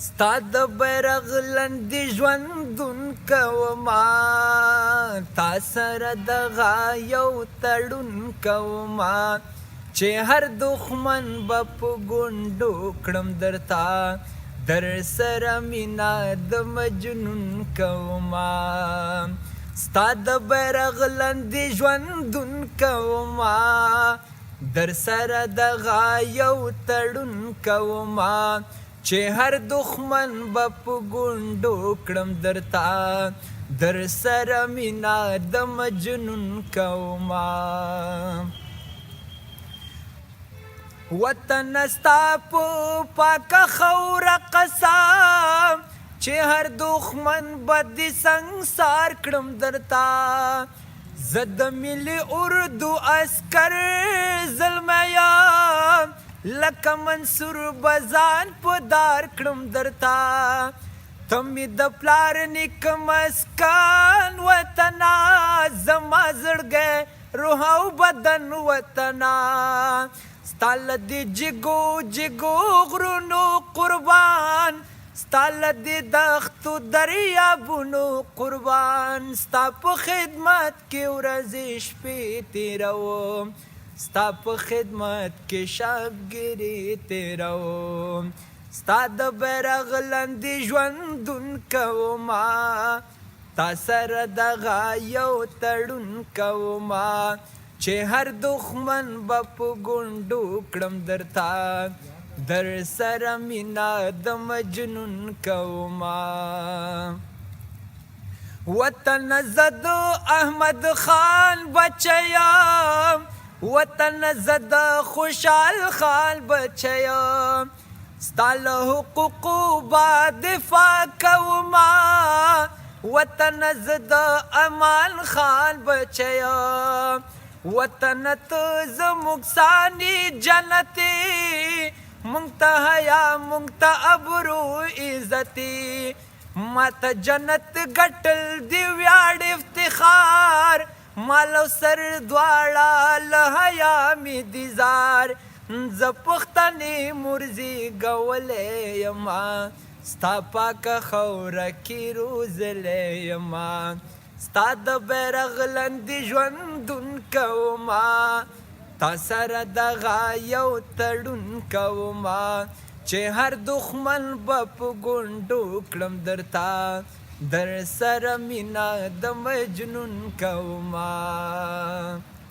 ستا د بیرغ لاندې ژوندون کوما، تا سره دغه یو تړون کوما چې هر دښمن به په ګونډو کړم درته، در سره مینا د مجنون کوما. ستا د بیرغ لاندې ژوندون کوما، در سره دغه یو تړون کوما چې هر دښمن به په ګونډو کړم درته، در سره مینا د مجنون کوما. وطن ستا په پاکه خاوره قسم چې هر دښمن به دې سنګسار کړم درته، زه د ملي اردو عسکر زلمی یم لکه منصور به ځان په دار کړم درته، ته مې د پلار نیکه مسکن وطنه، زما زړګی روح او بدن وطنه، ستا له دې جګو جګو غرونو قربان، ستا له دې دښتو دریابونو قربان، ستا په خدمت کې ورځې شپې تېروم، ستا په خدمت کې شبګیري تېروم. ستا د بیرغ لاندې ژوندون کوما، تا سره دغه یو تړون کوما چې هر دښمن به په ګونډو کړم درته، در سره مینا د مجنون کوما. وطن زه د احمد خان بچی یم، وطن زه د خوشحال خان بچی یم، ستا له حقوقو به دفاع کوما، وطن زه د امان خان بچی یم، وطن ته زموږ ثاني جنتي، مونږ ته حیا مونږ ته ابرو عزتي، ما ته جنت ګټل دی ویاړ افتخار، مال او سر دواړه له حیا مې دي زار، زه پښتنې مرزي ګولی یما، ستا پاکه خاوره کې روزلی یما، ستا د بیرغ لاندې ژوندون کوما، تا سره دغه یو تړون کوما چې هر دښمن به په ګونډو کړم درته، در سره مینا د مجنون کوما.